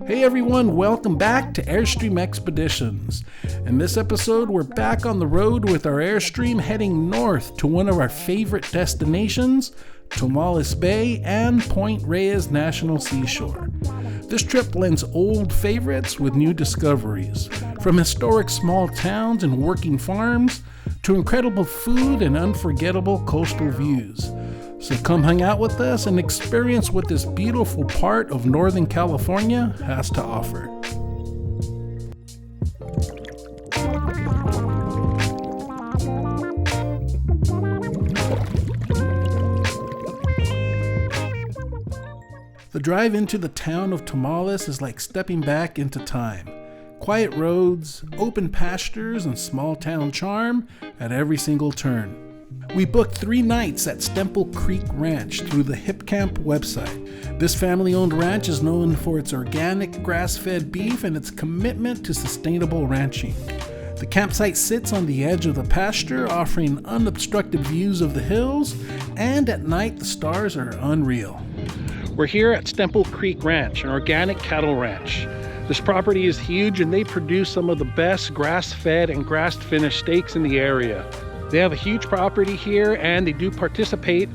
Hey everyone, welcome back to Airstream Expeditions. In this episode, we're back on the road with our Airstream heading north to one of our favorite destinations, Tomales Bay and Point Reyes National Seashore. This trip blends old favorites with new discoveries, from historic small towns and working farms to incredible food and unforgettable coastal views. So come hang out with us and experience what this beautiful part of Northern California has to offer. The drive into the town of Tomales is like stepping back into time. Quiet roads, open pastures, and small town charm at every single turn. We booked 3 nights at Stemple Creek Ranch through the Hipcamp website. This family-owned ranch is known for its organic grass-fed beef and its commitment to sustainable ranching. The campsite sits on the edge of the pasture, offering unobstructed views of the hills, and at night the stars are unreal. We're here at Stemple Creek Ranch, an organic cattle ranch. This property is huge and they produce some of the best grass-fed and grass-finished steaks in the area. They have a huge property here and they do participate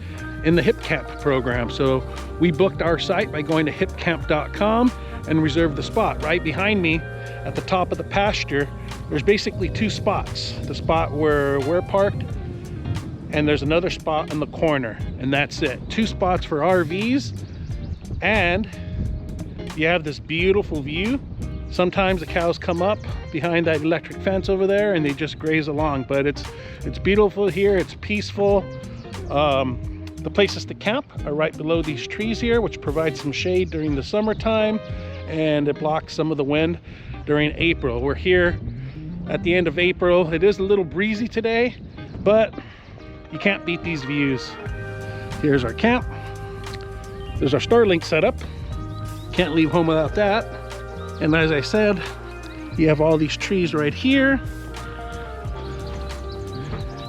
in the Hipcamp program. So we booked our site by going to hipcamp.com and reserved the spot. Right behind me at the top of the pasture, there's basically 2 spots. The spot where we're parked and there's another spot in the corner, and that's it. 2 spots for RVs, and you have this beautiful view. Sometimes the cows come up behind that electric fence over there and they just graze along, but it's beautiful here. It's peaceful. The places to camp are right below these trees here, which provide some shade during the summertime, and it blocks some of the wind during April. We're here at the end of April. It is a little breezy today, but you can't beat these views. Here's our camp. There's our Starlink setup. Can't leave home without that. And as I said, you have all these trees right here.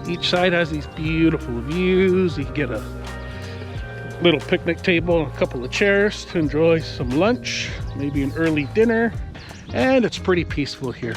Each side has these beautiful views. You can get a little picnic table and a couple of chairs to enjoy some lunch, maybe an early dinner, and it's pretty peaceful here.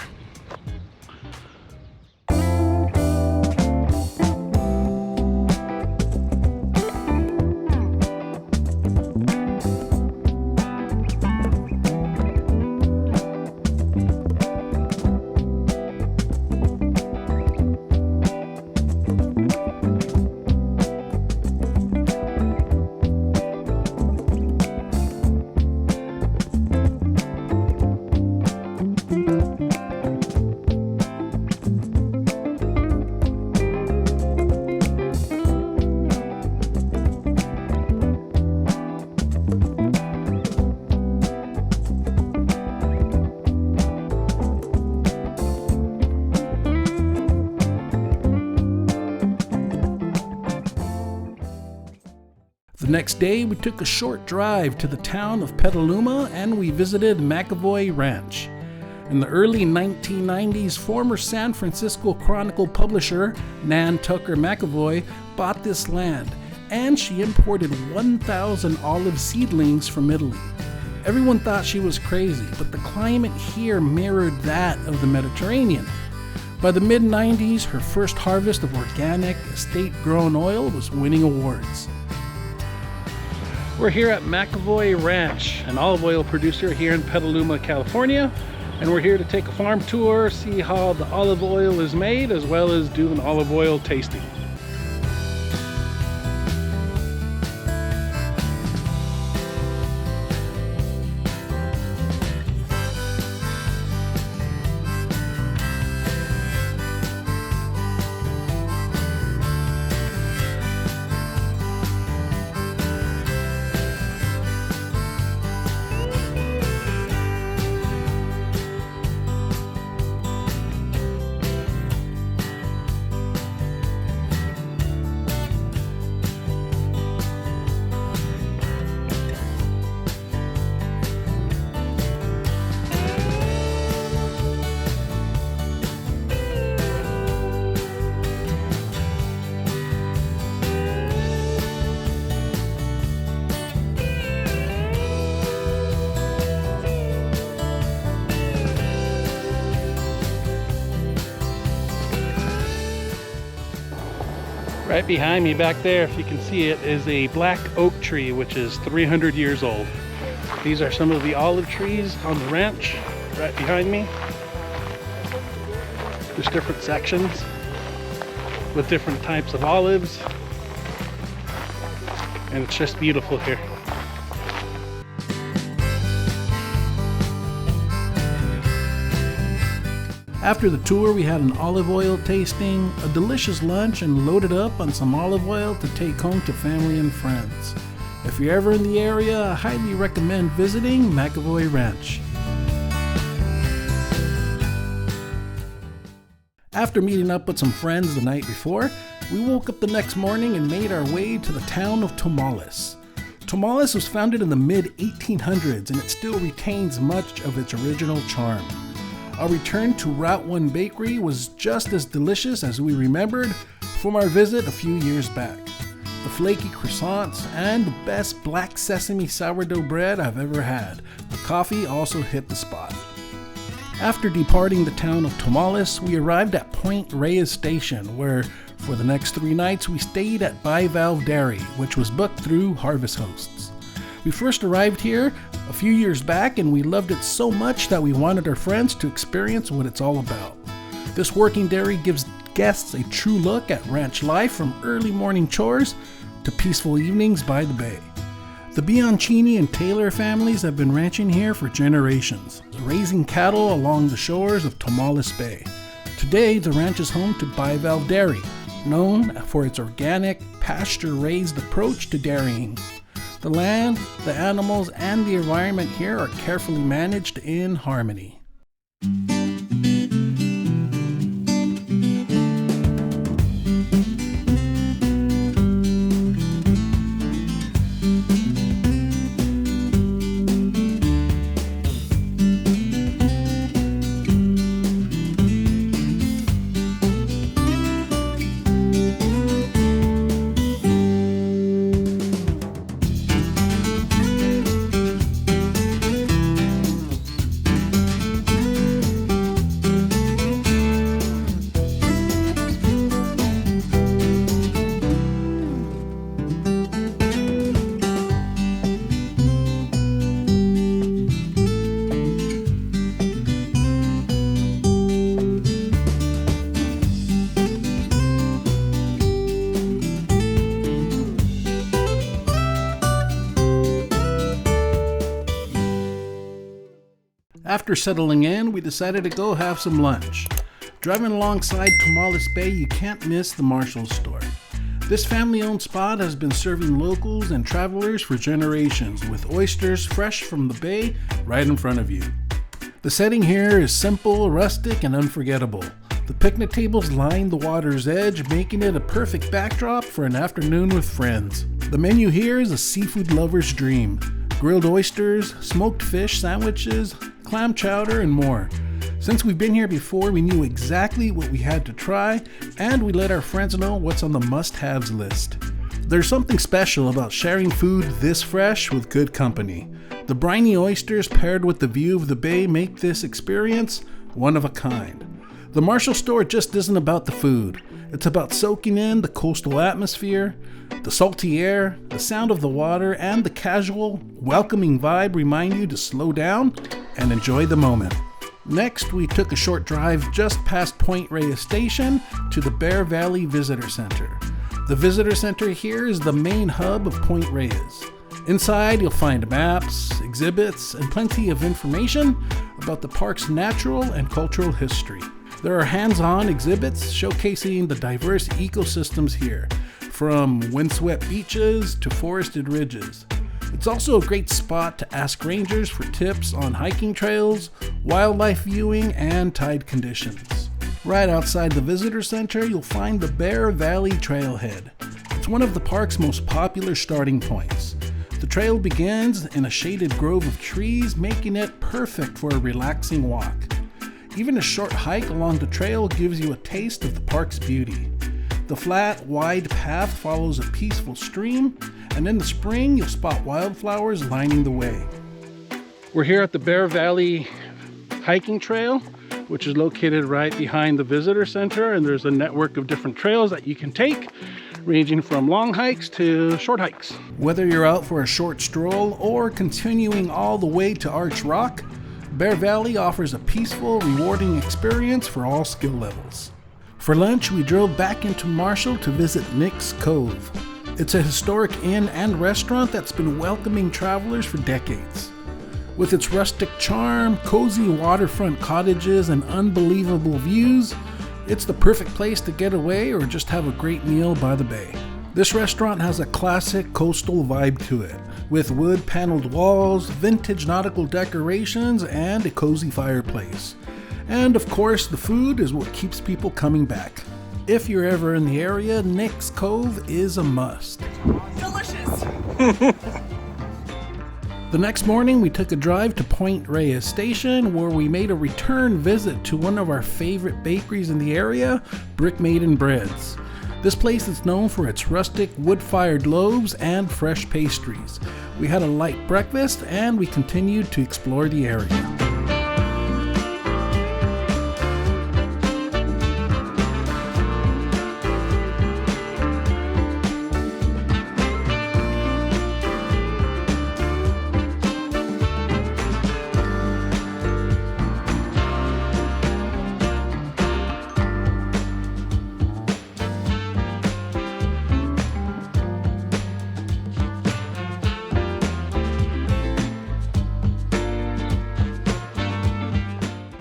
The next day, we took a short drive to the town of Petaluma and we visited McEvoy Ranch. In the early 1990s, former San Francisco Chronicle publisher Nan Tucker McEvoy bought this land, and she imported 1,000 olive seedlings from Italy. Everyone thought she was crazy, but the climate here mirrored that of the Mediterranean. By the mid-90s, her first harvest of organic, estate-grown oil was winning awards. We're here at McEvoy Ranch, an olive oil producer here in Petaluma, California, and we're here to take a farm tour, see how the olive oil is made, as well as do an olive oil tasting. Right behind me back there, if you can see it, is a black oak tree, which is 300 years old. These are some of the olive trees on the ranch right behind me. There's different sections with different types of olives, and it's just beautiful here. After the tour, we had an olive oil tasting, a delicious lunch, and loaded up on some olive oil to take home to family and friends. If you're ever in the area, I highly recommend visiting McEvoy Ranch. After meeting up with some friends the night before, we woke up the next morning and made our way to the town of Tomales. Tomales was founded in the mid-1800s, and it still retains much of its original charm. Our return to Route 1 Bakery was just as delicious as we remembered from our visit a few years back. The flaky croissants and the best black sesame sourdough bread I've ever had. The coffee also hit the spot. After departing the town of Tomales, we arrived at Point Reyes Station, where for the next 3 nights we stayed at Bivalve Dairy, which was booked through Harvest Hosts. We first arrived here a few years back, and we loved it so much that we wanted our friends to experience what it's all about. This working dairy gives guests a true look at ranch life, from early morning chores to peaceful evenings by the bay. The Bianchini and Taylor families have been ranching here for generations, raising cattle along the shores of Tomales Bay. Today, the ranch is home to Bivalve Dairy, known for its organic, pasture-raised approach to dairying. The land, the animals, and the environment here are carefully managed in harmony. After settling in, we decided to go have some lunch. Driving alongside Tomales Bay, you can't miss the Marshall store. This family-owned spot has been serving locals and travelers for generations, with oysters fresh from the bay right in front of you. The setting here is simple, rustic, and unforgettable. The picnic tables line the water's edge, making it a perfect backdrop for an afternoon with friends. The menu here is a seafood lover's dream. Grilled oysters, smoked fish sandwiches, clam chowder, and more. Since we've been here before, we knew exactly what we had to try, and we let our friends know what's on the must-haves list. There's something special about sharing food this fresh with good company. The briny oysters paired with the view of the bay make this experience one of a kind. The Marshall store just isn't about the food. It's about soaking in the coastal atmosphere. The salty air, the sound of the water, and the casual, welcoming vibe remind you to slow down and enjoy the moment. Next, we took a short drive just past Point Reyes Station to the Bear Valley Visitor Center. The Visitor Center here is the main hub of Point Reyes. Inside, you'll find maps, exhibits, and plenty of information about the park's natural and cultural history. There are hands-on exhibits showcasing the diverse ecosystems here, from windswept beaches to forested ridges. It's also a great spot to ask rangers for tips on hiking trails, wildlife viewing, and tide conditions. Right outside the visitor center, you'll find the Bear Valley Trailhead. It's one of the park's most popular starting points. The trail begins in a shaded grove of trees, making it perfect for a relaxing walk. Even a short hike along the trail gives you a taste of the park's beauty. The flat, wide path follows a peaceful stream, and in the spring you'll spot wildflowers lining the way. We're here at the Bear Valley hiking trail, which is located right behind the visitor center, and there's a network of different trails that you can take. ranging from long hikes to short hikes. Whether you're out for a short stroll or continuing all the way to Arch Rock, Bear Valley offers a peaceful, rewarding experience for all skill levels. For lunch, we drove back into Marshall to visit Nick's Cove. It's a historic inn and restaurant that's been welcoming travelers for decades. With its rustic charm, cozy waterfront cottages, and unbelievable views, it's the perfect place to get away or just have a great meal by the bay. This restaurant has a classic coastal vibe to it, with wood-paneled walls, vintage nautical decorations, and a cozy fireplace. And of course, the food is what keeps people coming back. If you're ever in the area, Nick's Cove is a must. Delicious! The next morning, we took a drive to Point Reyes Station, where we made a return visit to one of our favorite bakeries in the area, Brickmaiden Breads. This place is known for its rustic wood-fired loaves and fresh pastries. We had a light breakfast and we continued to explore the area.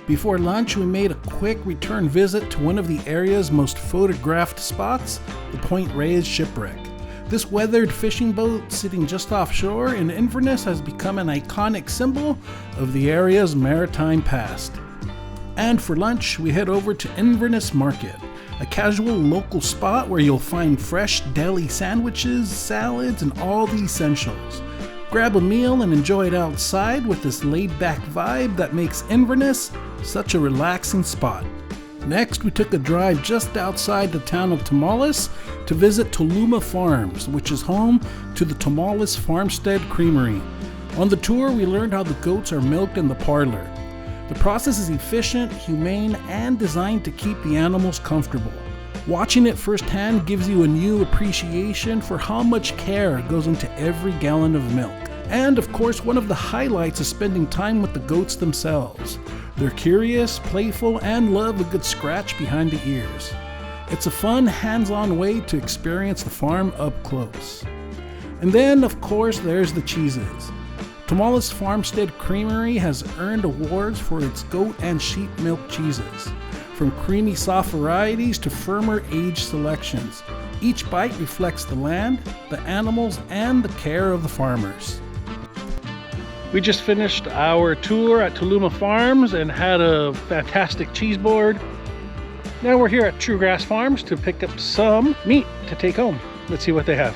Before lunch, we made a quick return visit to one of the area's most photographed spots, the Point Reyes Shipwreck. This weathered fishing boat sitting just offshore in Inverness has become an iconic symbol of the area's maritime past. And for lunch, we head over to Inverness Market, a casual local spot where you'll find fresh deli sandwiches, salads, and all the essentials. Grab a meal and enjoy it outside with this laid-back vibe that makes Inverness such a relaxing spot. Next, we took a drive just outside the town of Tomales to visit Toluma Farms, which is home to the Tomales Farmstead Creamery. On the tour, we learned how the goats are milked in the parlor. The process is efficient, humane, and designed to keep the animals comfortable. Watching it firsthand gives you a new appreciation for how much care goes into every gallon of milk. And of course, one of the highlights is spending time with the goats themselves. They're curious, playful, and love a good scratch behind the ears. It's a fun, hands-on way to experience the farm up close. And then, of course, there's the cheeses. Tomales Farmstead Creamery has earned awards for its goat and sheep milk cheeses. From creamy soft varieties to firmer aged selections, each bite reflects the land, the animals, and the care of the farmers. We just finished our tour at Toluma Farms and had a fantastic cheese board. Now we're here at True Grass Farms to pick up some meat to take home. Let's see what they have.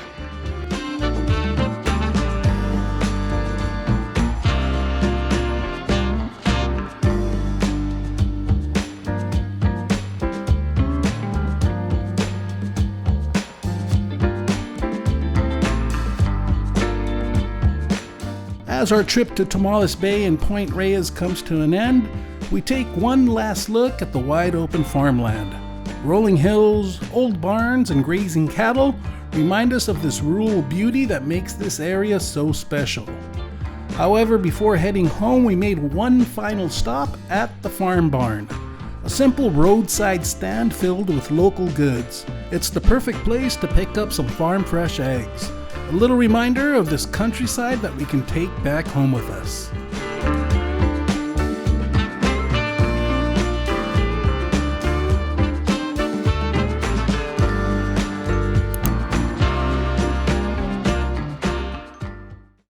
As our trip to Tomales Bay and Point Reyes comes to an end, we take one last look at the wide open farmland. Rolling hills, old barns, and grazing cattle remind us of this rural beauty that makes this area so special. However, before heading home, we made one final stop at the farm barn, a simple roadside stand filled with local goods. It's the perfect place to pick up some farm fresh eggs. A little reminder of this countryside that we can take back home with us.